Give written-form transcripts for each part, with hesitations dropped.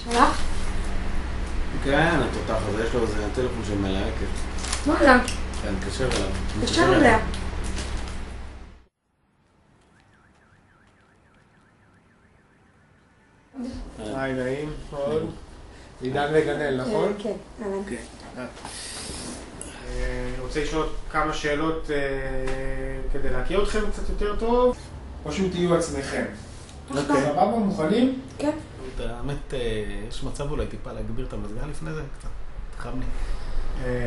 שלך? כן, התותח הזה, יש לו איזה טלפון של מלהקת. וואלה. כן, קשר אליו. קשר אליה. היי, נעים, מאוד. עידן וגנאל, נכון? כן, אהלן. אני רוצה לשאול כמה שאלות כדי להכיר אתכם קצת יותר טוב, או שאם תהיו עצמכם. סבבה, מוכנים? כן. האמת, יש מצב אולי טיפה להגביר את המזגן לפני זה? קצת חם לי.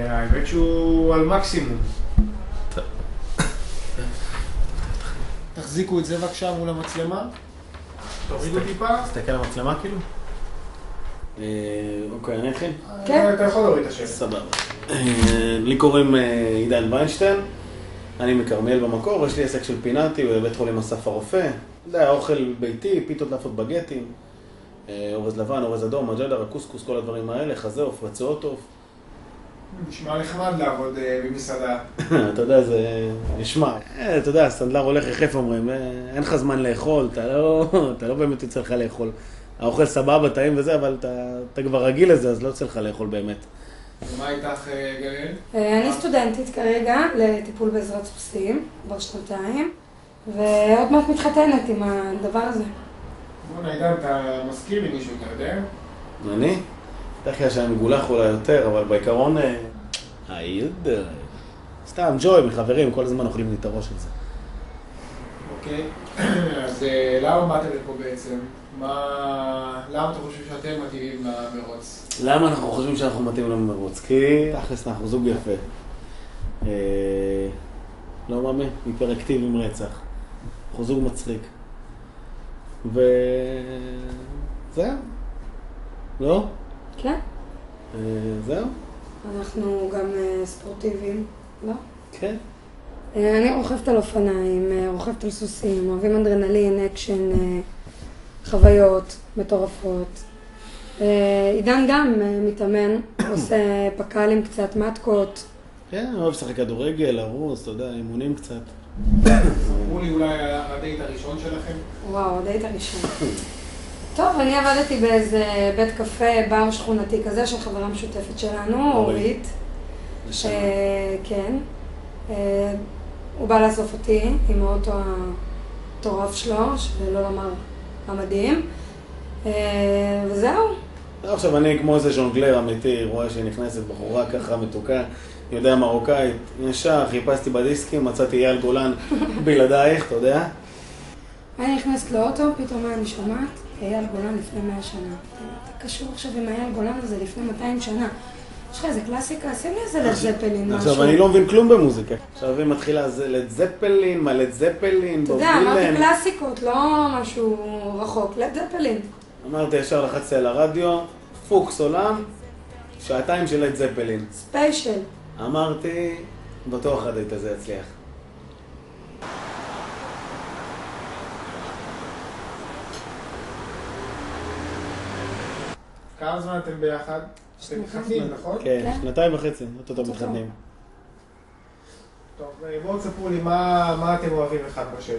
האמת שהוא על מקסימום. תחזיקו את זה בבקשה מול המצלמה. תורידו טיפה. תסתכל על המצלמה כאילו? אוקיי, אני אתחיל? כן. אתה יכול להוריד את השאלה. סבבה. לי קוראים עידן ויינשטיין, אני מכרמיאל במקור, יש לי עסק של פינאטי בבית חולים אסף הרופא. זה אוכל ביתי, פיתות לאפות בגטים, אורז לבן, אורז אדום, מג'דר, הקוסקוס, כל הדברים האלה, חזה עוף, רצועות עוף. נשמע נחמד לעבוד במסעדה. אתה יודע, זה נשמע. אתה יודע, הסנדלר הולך יחף אומרים, אין לך זמן לאכול, אתה לא באמת יוצא לך לאכול. האוכל סבבה, טעים וזה, אבל אתה כבר רגיל לזה, אז לא יוצא לך לאכול באמת. ומה איתך, גנאל? אני סטודנטית כרגע לטיפול בעזרת סוסים, כבר שנתיים, ועוד מעט מתחתנת עם הדבר הזה. בוא'נה, עידן, אתה מזכיר לי מישהו, אתה יודע? אני? בטח כלל שאני מגולח אולי יותר, אבל בעיקרון... סתם, ג'וי מחברים, כל הזמן אוכלים לי את הראש על זה. אוקיי, אז למה באתם לפה בעצם? למה אתה חושב שאתם מתאימים למרוץ? למה אנחנו חושבים שאנחנו מתאים למרוץ? כי תכלס אנחנו זוג יפה. לא מאמין, היפראקטיבי עם רצח. אנחנו זוג מצחיק. וזהו. לא? כן. זהו? אנחנו גם ספורטיביים, לא? כן. אני רוכבת על אופניים, רוכבת על סוסים, אוהבים אדרנלין, אקשן, חוויות מטורפות. עידן גם מתאמן, עושה פקלים קצת, מתקות. כן, אני אוהב לשחק כדורגל, לרוץ, אתה יודע, אימונים קצת. אמרו לי אולי על הדייט הראשון שלכם? וואו, הדייט הראשון. טוב, אני עבדתי באיזה בית קפה, בר שכונתי כזה, של חברה משותפת שלנו, אורית. כן. הוא בא לאסוף אותי עם האוטו המטורף שלו, שלא לומר המדהים. וזהו. עכשיו אני כמו איזה ז'ונגלר אמיתי, רואה שהיא נכנסת בחורה ככה מתוקה, יודע מרוקאית, ישר חיפשתי בדיסקים, מצאתי אייל גולן בלעדייך, אתה יודע? אני נכנסת לאוטו, פתאום אני שומעת, אייל גולן לפני 100 שנה. אתה קשור עכשיו עם אייל גולן הזה לפני 200 שנה. יש לך איזה קלאסיקה, שים לי איזה לד זפלין, משהו. עכשיו אני לא מבין כלום במוזיקה. עכשיו היא מתחילה לד זפלין, מה לד זפלין, אתה יודע, אמרתי קלאסיקות, לא משהו רחוק, לד זפלין. אמרתי ישר לחצתי על הרדיו, פוקס עולם, שעתיים של לד זפלין. ספיישל. אמרתי, בטוח הדייט הזה יצליח. כמה זמן אתם ביחד? אתם מתחתנים, נכון? כן, 2.5, אותו מתחתנים. טוב, בואו תספרו לי מה אתם אוהבים אחד בשני.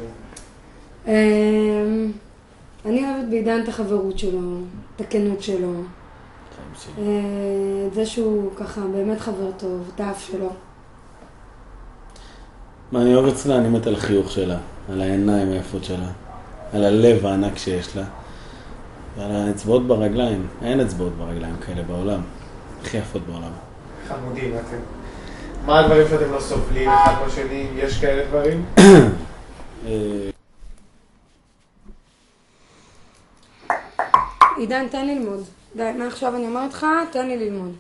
אני אוהבת בעידן את החברות שלו, את הכנות שלו. את זה שהוא ככה באמת חבר טוב, את האף שלו. מה אני אוהב אצלה? אני מת על החיוך שלה, על העיניים היפות שלה, על הלב הענק שיש לה, ועל האצבעות ברגליים. אין אצבעות ברגליים כאלה בעולם. הכי יפות בעולם. חמודים אתם. מה הדברים שאתם לא סובלים אחד בשני? יש כאלה דברים? עידן, תן לי ללמוד. די, מעכשיו אני אומרת לך, תן לי ללמוד.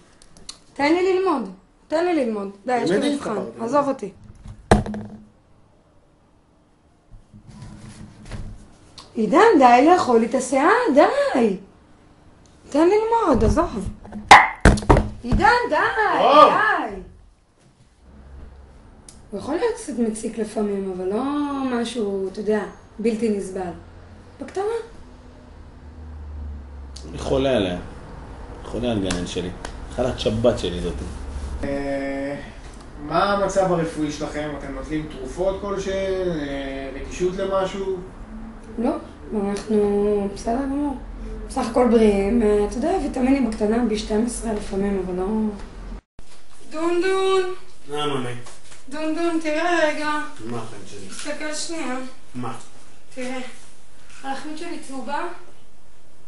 תן לי ללמוד. תן לי ללמוד. די, יש לי מבחן. עזוב אותי. עידן, די לאכול לי את השיער, די. תן לי ללמוד, עזוב. עידן, די, די. הוא יכול להיות קצת מציק לפעמים, אבל לא משהו, אתה יודע, בלתי נסבל. בקטנה. אני חולה עליה. חולה על גנן שלי. חלת שבת שלי זאת. מה המצב הרפואי שלכם? אתם נוטלים תרופות כלשהן? רגישות למשהו? לא, אנחנו בסדר גמור. בסך הכל בריאים. אתה יודע, ויטמינים בקטנה ב-12 לפעמים, אבל לא... דונדון! ממי? דונדון, תראה רגע. מה החיים שלי? תסתכל שנייה. מה? תראה. הלחמית שלי צהובה?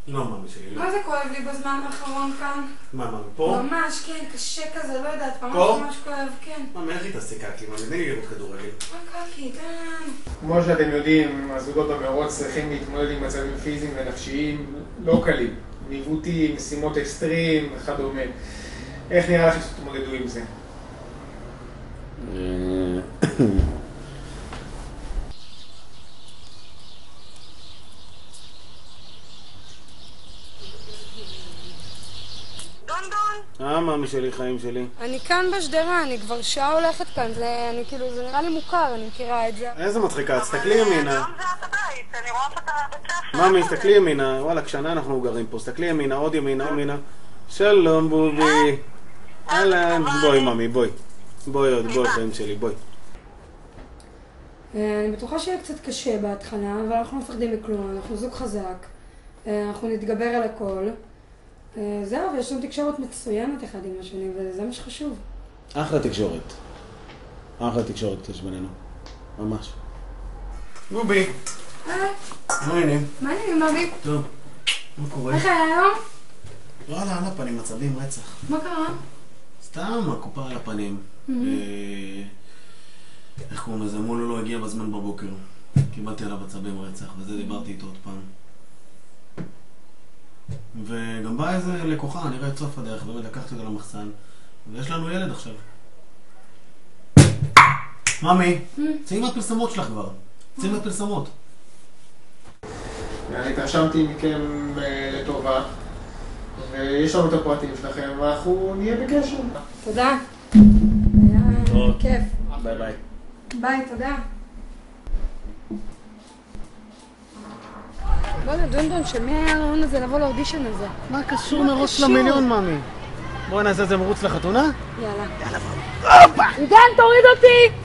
לא ממי שלי, לא. מה זה כואב לי בזמן האחרון כאן? מה, ממי, פה? ממש, כן, קשה כזה, לא יודעת, ממש כואב, כן. ממי, איך התעסקה קקי? ממי, תני לי לראות כדורגל. מה קקי, תן. כמו שאתם יודעים, הזוגות במרוץ צריכים להתמודד עם מצבים פיזיים ונפשיים לא קלים. ניווטים, משימות אקסטרים וכדומה. איך נראה לכם שתתמודדו עם זה? ממי שלי, חיים שלי. אני כאן בשדרה, אני כבר שעה הולכת כאן, זה נראה לי מוכר, אני מכירה את זה. איזה מצחיקה, תסתכלי ימינה. היום זה את הבית, אני רואה שאתה בבית ספר. ממי, תסתכלי ימינה, וואלה, כשנה אנחנו גרים פה, תסתכלי ימינה, עוד ימינה, ימינה. שלום בובי. אהלן, בואי ממי, בואי. בואי, חיים שלי, בואי. אני בטוחה שיהיה קצת קשה בהתחלה, אבל אנחנו לא מפחדים מכלום, אנחנו זוג חזק, אנחנו נתגבר על הכל. זהו, ויש לנו תקשורת מצוינת אחד עם השני, וזה מה שחשוב. אחלה תקשורת. אחלה תקשורת יש בינינו. ממש. בובי. היי. מה העניינים? מה העניינים, מבי? טוב. מה קורה? איך היה היום? וואלה, על הפנים, עצבים, רצח. מה קרה? סתם, הקופה על הפנים. איך קוראים לזה? מולו לא הגיע בזמן בבוקר. קיבלתי עליו עצבים, רצח, וזה דיברתי איתו עוד פעם. וגם באה איזה לקוחה, נראה את סוף הדרך, באמת לקחתי אותה למחסן, ויש לנו ילד עכשיו. ממי, צאי מהפרסמות שלך כבר. צאי מהפרסמות. אני התרשמתי מכם לטובה, ויש לנו את הפרטים שלכם, ואנחנו נהיה בקשר. תודה. היה כיף. ביי ביי. ביי, תודה. בוא'נה, דונדון, של מי היה הרעיון הזה לבוא לאודישן הזה? מה קשור מרוץ למיליון, ממי? בואי נעשה את זה מרוץ לחתונה? יאללה. עידן, תוריד אותי!